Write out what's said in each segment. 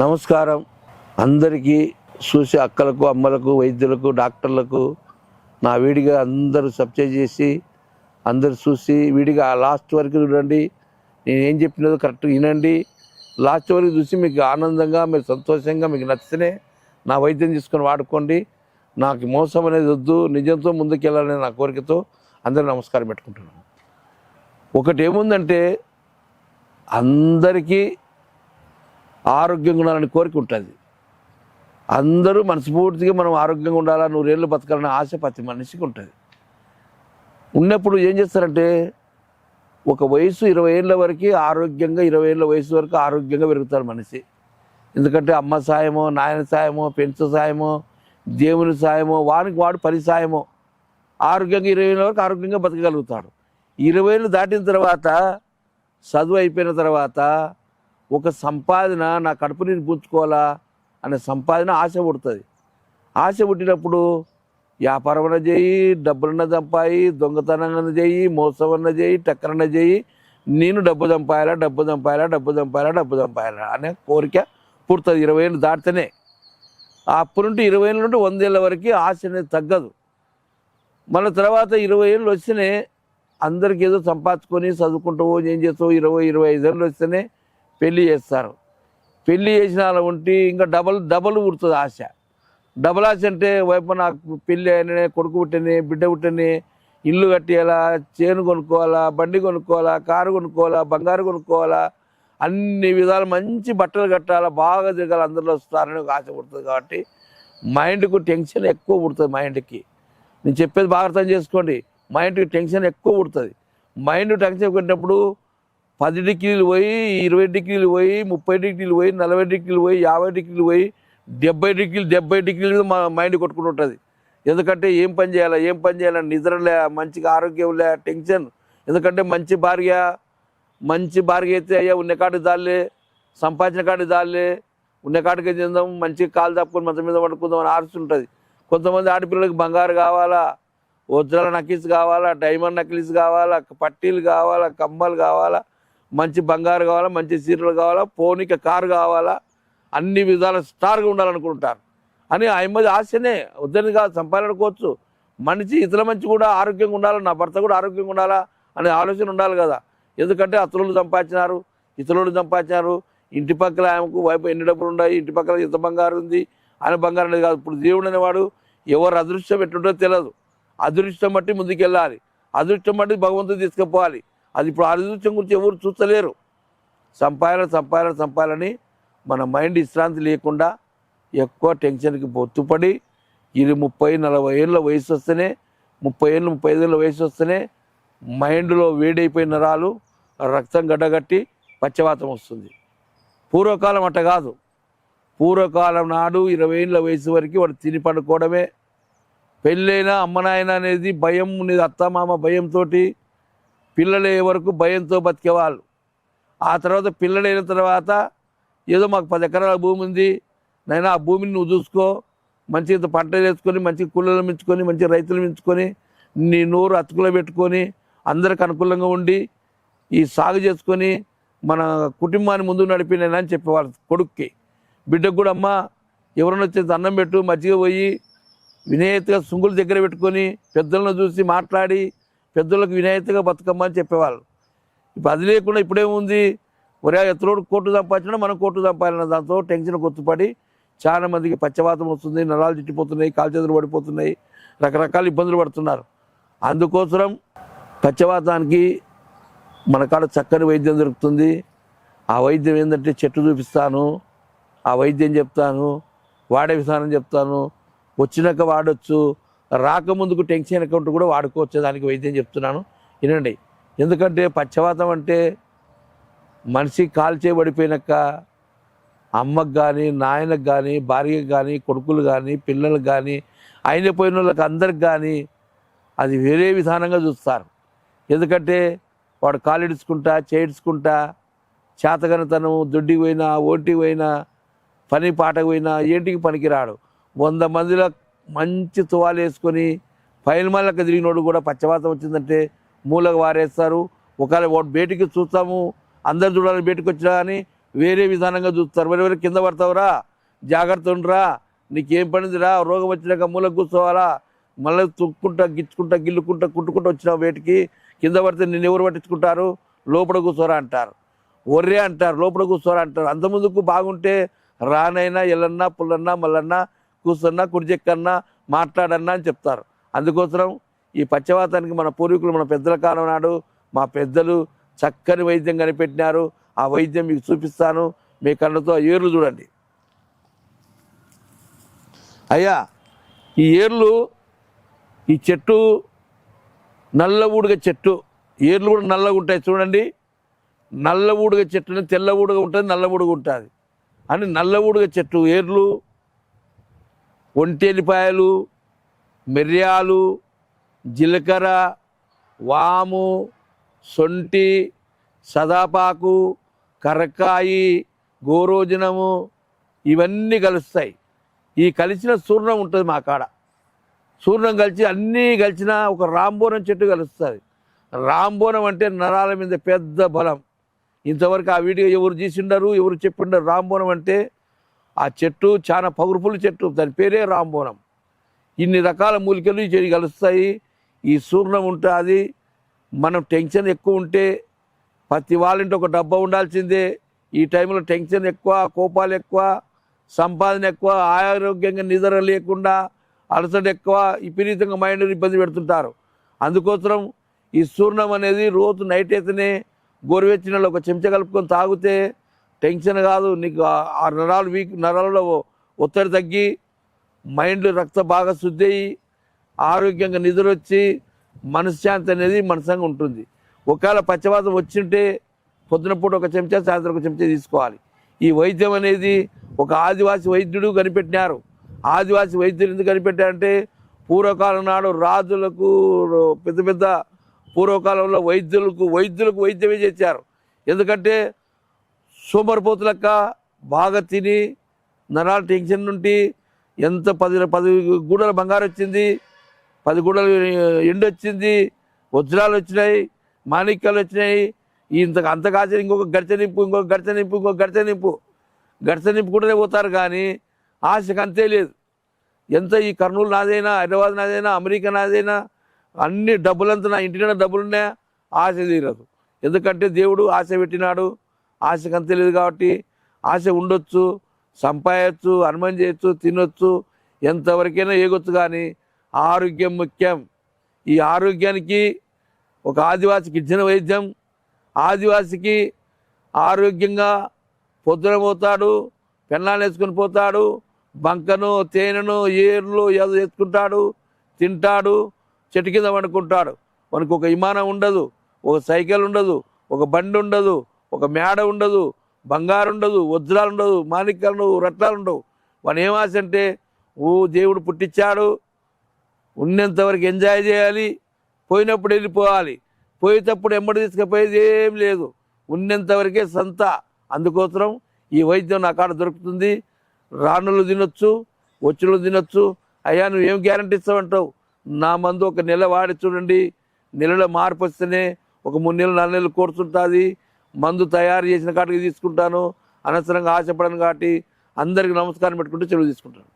నమస్కారం అందరికీ చూసి అక్కలకు అమ్మలకు వైద్యులకు డాక్టర్లకు నా వీడిగా అందరూ సబ్స్క్రైబ్ చేసి అందరూ చూసి వీడిగా లాస్ట్ వరకు చూడండి. నేను ఏం చెప్పినదో కరెక్ట్ వినండి. లాస్ట్ వరకు చూసి మీకు ఆనందంగా మీరు సంతోషంగా మీకు నచ్చితేనే నా వైద్యం తీసుకొని వాడుకోండి. నాకు మోసం అనేది వద్దు, నిజంతో ముందుకెళ్ళాలనే నా కోరికతో అందరూ నమస్కారం పెట్టుకుంటున్నాను. ఒకటి ఏముందంటే అందరికీ ఆరోగ్యంగా ఉండాలని కోరిక ఉంటుంది. అందరూ మనస్ఫూర్తిగా మనం ఆరోగ్యంగా ఉండాలా, 100 ఏళ్ళు బతకాలనే ఆశ ప్రతి మనిషికి ఉంటుంది. ఉన్నప్పుడు ఏం చేస్తారంటే ఒక వయసు 20 ఏళ్ళ వరకు ఆరోగ్యంగా, 20 ఏళ్ళ వయసు వరకు ఆరోగ్యంగా పెరుగుతారు మనిషి. ఎందుకంటే అమ్మ సాయమో, నాయన సాయమో, పెంచు సాయమో, దేవుని సాయమో, వానికి వాడు పని సాయమో ఆరోగ్యంగా 20 ఏళ్ళ వరకు ఆరోగ్యంగా బతకగలుగుతాడు. 20 ఏళ్ళు దాటిన తర్వాత చదువు అయిపోయిన తర్వాత ఒక సంపాదన, నా కడుపుని పుంజుకోవాలా అనే సంపాదన ఆశ పుడుతుంది. ఆశ పుట్టినప్పుడు వ్యాపారమన్న చేయి, డబ్బులన్న సంపాయి, దొంగతనంగా చేయి, మోసమన్న చేయి, టక్కరన్న చేయి, నేను డబ్బు సంపాయాలా అనే కోరిక పుడుతుంది 20 ఏళ్ళు దాటితేనే. అప్పటి నుండి 20 ఏళ్ళ నుండి 100 ఏళ్ళ వరకు ఆశ అనేది తగ్గదు. మళ్ళీ తర్వాత 20 ఏళ్ళు వస్తేనే అందరికి ఏదో సంపాదించుకొని చదువుకుంటూ ఏం చేస్తావు 20-25 ఏళ్ళు వస్తేనే పెళ్ళి చేస్తారు. పెళ్ళి చేసిన అలా ఉంటే ఇంకా డబల్ పుడుతుంది ఆశ. డబల్ ఆశ అంటే వైపు నాకు పెళ్ళి అయినా, కొడుకు పుట్టని, బిడ్డ పుట్టని, ఇల్లు కట్టేయాలా, చేను కొనుక్కోవాలా, బండి కొనుక్కోవాలా, కారు కొనుక్కోవాలా, బంగారు కొనుక్కోవాలా, అన్ని విధాలు మంచి బట్టలు కట్టాలా, బాగా తిరగాలి, అందరిలో వస్తారని ఒక ఆశ పుడుతుంది. కాబట్టి మైండ్కు టెన్షన్ ఎక్కువ పుడుతుంది. మైండ్కి నేను చెప్పేది బాగా అర్థం చేసుకోండి. మైండ్కి టెన్షన్ ఎక్కువ పుడుతుంది. మైండ్ టెన్షన్ పెట్టినప్పుడు 10 డిగ్రీలు పోయి, 20 డిగ్రీలు పోయి, 30 డిగ్రీలు పోయి, 40 డిగ్రీలు పోయి, 50 డిగ్రీలు పోయి, 70 డిగ్రీలు మా మైండ్ కొట్టుకుంటూ ఉంటుంది. ఎందుకంటే ఏం పని చేయాలని నిద్రలే, మంచిగా ఆరోగ్యం లే, టెన్షన్. ఎందుకంటే మంచి భార్య అయితే అయ్యా ఉన్న కాడికి దాల్లే, సంపాదించిన కాడికి దాల్లే, ఉన్న కాడికి తిందాం, మంచిగా కాలు తప్పుకొని మంచం మీద పడుకుందాం అని ఆరుస్తుంటుంది. కొంతమంది ఆడపిల్లలకి బంగారు కావాలా, వజ్రాల నక్లీస్ కావాలా, డైమండ్ నక్లీస్ కావాలా, పట్టీలు కావాలా, కమ్మలు కావాలా, మంచి బంగారు కావాలా, మంచి చీరలు కావాలా, పోనీక కారు కావాలా, అన్ని విధాల స్టార్గా ఉండాలనుకుంటారు. అని ఆ ఆశనే వద్దని కాదు, సంపాదనుకోవచ్చు. మనిషి ఇతర మంచి కూడా ఆరోగ్యంగా ఉండాలి, నా భర్త కూడా ఆరోగ్యంగా ఉండాలా అనే ఆలోచన ఉండాలి కదా. ఎందుకంటే అతరులు సంపాదించినారు, ఇతరులు సంపాదించినారు, ఇంటి పక్కల ఆమెకు వైపు ఎన్ని డబ్బులు ఉన్నాయి, ఇంటి పక్కల ఇంత బంగారు ఉంది అని బంగారం అనేది కాదు. ఇప్పుడు దేవుడు అనేవాడు ఎవరు అదృష్టం ఎట్లుంటో తెలియదు. అదృష్టం బట్టి ముందుకెళ్ళాలి, అదృష్టం బట్టి భగవంతుడు తీసుకుపోవాలి. అది ఇప్పుడు అదృష్టం గురించి ఎవరు చూస్తలేరు. సంపాదాలని మన మైండ్ విశ్రాంతి లేకుండా ఎక్కువ టెన్షన్కి బొత్తుపడి 30-40 ఏళ్ళ వయసు వస్తేనే, 30-35 ఏళ్ళ వయసు వస్తేనే మైండ్లో వేడైపోయిన నరాలు రక్తం గడ్డగట్టి పక్షవాతం వస్తుంది. పూర్వకాలం అట్ట కాదు. పూర్వకాలం నాడు 20 ఏళ్ళ వయసు వరకు వాడు తిని పడుకోవడమే. పెళ్ళైనా అమ్మనాయన అనేది భయం ఉండేది. అత్తమామ భయంతో, పిల్లలే వరకు భయంతో బతికేవాళ్ళు. ఆ తర్వాత పిల్లలైన తర్వాత ఏదో మాకు 10 ఎకరాల భూమి ఉంది నైనా, ఆ భూమిని నువ్వు చూసుకో, మంచిగా పంటలు వేసుకొని, మంచిగా కూలీలు మించుకొని, మంచిగా రైతులు మించుకొని, నీ నోరు అతుకులో పెట్టుకొని, అందరికి అనుకూలంగా ఉండి ఈ సాగు చేసుకొని మన కుటుంబాన్ని ముందు నడిపినైనా అని చెప్పేవాళ్ళు కొడుక్కి. బిడ్డకు కూడా అమ్మ ఎవరైనా వచ్చేది అన్నం పెట్టు, మజ్జిగ పోయి, వినయతగా సుంగుల దగ్గర పెట్టుకొని పెద్దలను చూసి మాట్లాడి పెద్దలకు వినయతగా బతుకమ్మని చెప్పేవాళ్ళు. ఇప్పుడు అది లేకుండా ఇప్పుడేముంది, ఒరే ఎత్తలోడు కోర్టు సంపాదించినా మనం కోర్టు సంపాదించిన దాంతో టెన్షన్ గుర్తుపడి చాలా మందికి పక్షవాతం వస్తుంది, నరాలు చుట్టిపోతున్నాయి, కాలు చేతులు పడిపోతున్నాయి, రకరకాల ఇబ్బందులు పడుతున్నారు. అందుకోసం పక్షవాతానికి మన కాడ చక్కని వైద్యం దొరుకుతుంది. ఆ వైద్యం ఏంటంటే చెట్టు చూపిస్తాను, ఆ వైద్యం చెప్తాను, వాడే విధానం చెప్తాను. వచ్చినాక వాడచ్చు, రాకముందుకు టెన్షన్ అకౌంట్ కూడా వాడుకోవచ్చు. దానికి వైద్యం చెప్తున్నాను, వినండి. ఎందుకంటే పక్షవాతం అంటే మనిషి కాలు చేయబడిపోయినాక అమ్మకు కానీ, నాయనకు కానీ, భార్యకు కానీ, కొడుకులు కానీ, పిల్లలకు కానీ, అయినపోయిన వాళ్ళకి అందరికి కానీ అది వేరే విధానంగా చూస్తారు. ఎందుకంటే వాడు కాలు ఇడుచుకుంటా, చేయించుకుంటా, చేతగనతనం, దొడ్డికి పోయినా, ఓటికి పోయినా, పని పాటకు పోయినా ఏంటికి పనికిరాడు. 100 మందిలో మంచి తువాలు వేసుకొని పైల్మల్లకి తిరిగినోడు కూడా పక్షవాతం వచ్చిందంటే మూలకు వారేస్తారు. ఒకవేళ బయటికి చూస్తాము, అందరు చూడాలని బయటకు వచ్చినా కానీ వేరే విధానంగా చూస్తారు. మరి కింద పడతావురా, జాగ్రత్త ఉండరా, నీకేం పనిదిరా, రోగం వచ్చినాక మూలకు కూర్చోవాలా, మళ్ళీ తుక్కుంటా గిచ్చుకుంటా గిల్లుకుంటా కుట్టుకుంటా వచ్చినావు వేటికి, కింద పడితే నిన్ను ఎవరు పట్టించుకుంటారు, లోపల కూర్చోరా అంటారు, ఒర్రే అంటారు, లోపల కూర్చోరా అంటారు. అంత ముందుకు బాగుంటే రానైనా ఎల్లన్నా పుల్లన్నా మల్లన్నా కూర్చున్నా కుడిచెక్కన్నా మాట్లాడన్నా అని చెప్తారు. అందుకోసం ఈ పక్షవాతానికి మన పూర్వీకులు మన పెద్దల కాలం నాడు మా పెద్దలు చక్కని వైద్యం కనిపెట్టినారు. ఆ వైద్యం మీకు చూపిస్తాను, మీ కళ్ళతో ఏర్లు చూడండి. అయ్యా ఈ ఏర్లు, ఈ చెట్టు నల్ల ఊడుగ చెట్టు, ఏర్లు కూడా నల్లగా ఉంటాయి చూడండి. నల్ల ఊడుగ చెట్టుని తెల్ల ఊడుగ ఉంటుంది, నల్ల ఊడుగ ఉంటుంది అని నల్ల ఊడుగ చెట్టు ఏర్లు, ఒంటెల్లిపాయలు, మిరియాలు, జీలకర్ర, వాము, సొంటి, సదాపాకు, కరక్కాయి, గోరోజనము ఇవన్నీ కలుస్తాయి. ఈ కలిసిన చూర్ణం ఉంటుంది మా కాడ. చూర్ణం కలిసి అన్నీ కలిసిన ఒక రాంబోనం చెట్టు కలుస్తుంది. రాంబోనం అంటే నరాల మీద పెద్ద బలం. ఇంతవరకు ఆ వీడియో ఎవరు తీసిండరు, ఎవరు చెప్పిండరు. రాంబోనం అంటే ఆ చెట్టు చాలా పవర్ఫుల్ చెట్టు, దాని పేరే రాంబోనం. ఇన్ని రకాల మూలికలు ఈ చెట్టు కలుస్తాయి. ఈ చూర్ణం ఉంటుంది. మనం టెన్షన్ ఎక్కువ ఉంటే ప్రతి వాళ్ళంటే ఒక డబ్బా ఉండాల్సిందే. ఈ టైంలో టెన్షన్ ఎక్కువ, కోపాలు ఎక్కువ, సంపాదన ఎక్కువ, ఆరోగ్యంగా నిద్ర లేకుండా, అలసట ఎక్కువ, విపరీతంగా మైండ్ ఇబ్బంది పెడుతుంటారు. అందుకోసం ఈ చూర్ణం అనేది రోజు నైట్ అయితేనే గోరువెచ్చినలో ఒక చెంచా కలుపుకొని తాగితే టెన్షన్ కాదు, నీకు ఆ నరాలలో ఒత్తిడి తగ్గి మైండ్ రక్త బాగా శుద్ధి అయ్యి ఆరోగ్యంగా నిద్ర వచ్చి మనశ్శాంతి అనేది మనసంగా ఉంటుంది. ఒకవేళ పక్షవాతం వచ్చింటే పొద్దున పూట ఒక చెంచా, సాయంత్రం ఒక చెంచా తీసుకోవాలి. ఈ వైద్యం అనేది ఒక ఆదివాసి వైద్యుడు కనిపెట్టినారు. ఆదివాసి వైద్యులు ఎందుకు కనిపెట్టారంటే పూర్వకాలం నాడు రాజులకు, పెద్ద పెద్ద పూర్వకాలంలో వైద్యులకు వైద్యమే చేశారు. ఎందుకంటే సోమరిపోతులక్క బాగా తిని నరాల టెన్షన్ నుండి ఎంత 10 గూడల బంగారం వచ్చింది, 10 గూడలు ఎండు వచ్చింది, వజ్రాలు వచ్చినాయి, మాణిక్యాలు వచ్చినాయి, అంత కాసిన ఇంకొక గడిచ నింపు నింపుకుంటూనే పోతారు. కానీ ఆశకు అంతే లేదు. ఎంత ఈ కర్నూలు నాదైనా, హైదరాబాద్ నాదైనా, అమెరికా నాదైనా, అన్ని డబ్బులంతా నా ఇంటికన్నా డబ్బులున్నాయా, ఆశ తీరదు. ఎందుకంటే దేవుడు ఆశ పెట్టినాడు. ఆశకు అంతే లేదు కాబట్టి ఆశ ఉండొచ్చు, సంపాదచ్చు, అనుమతి చేయొచ్చు, తినొచ్చు, ఎంతవరకైనా ఏగొచ్చు. కానీ ఆరోగ్యం ముఖ్యం. ఈ ఆరోగ్యానికి ఒక ఆదివాసికి ఇచ్చిన వైద్యం, ఆదివాసికి ఆరోగ్యంగా పొద్దున పోతాడు, పెన్నాలు వేసుకొని పోతాడు, బంకను, తేనెను, ఏర్లు ఏదో వేసుకుంటాడు, తింటాడు, చెట్టు కింద వండుకుంటాడు. మనకు ఒక విమానం ఉండదు, ఒక సైకిల్ ఉండదు, ఒక బండి ఉండదు, ఒక మేడ ఉండదు, బంగారు ఉండదు, వజ్రాలు ఉండదు, మాణిక్యాలు ఉండవు, రత్నాలు ఉండవు. వాడు ఏం ఆశ అంటే దేవుడు పుట్టించాడు, ఉన్నంతవరకు ఎంజాయ్ చేయాలి, పోయినప్పుడు వెళ్ళిపోవాలి, పోయేటప్పుడు ఎమ్మడి తీసుకుపోయేది ఏం లేదు, ఉన్నంతవరకే సంత. అందుకోసం ఈ వైద్యం నా కాడ దొరుకుతుంది. రానులు తినొచ్చు, వచ్చులు తినొచ్చు. అయ్యా నువ్వేం గ్యారంటీ ఇస్తావంటావు? నా మందు ఒక నెల వాడి చూడండి, నెలలో మార్పు వస్తేనే ఒక 3 నెలలు 4 నెలలు కోర్సు ఉంటుంది. మందు తయారు చేసిన కాటికి తీసుకుంటాను, అనవసరంగా ఆశపడను కాబట్టి అందరికి నమస్కారం పెట్టుకుంటూ చెరువు తీసుకుంటాను.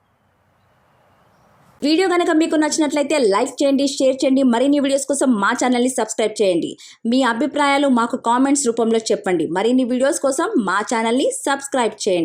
వీడియో కనుక మీకు నచ్చినట్లయితే లైక్ చేయండి, షేర్ చేయండి. మరిన్ని వీడియోస్ కోసం మా ఛానల్ని సబ్స్క్రైబ్ చేయండి. మీ అభిప్రాయాలు మాకు కామెంట్స్ రూపంలో చెప్పండి. మరిన్ని వీడియోస్ కోసం మా ఛానల్ని సబ్స్క్రైబ్ చేయండి.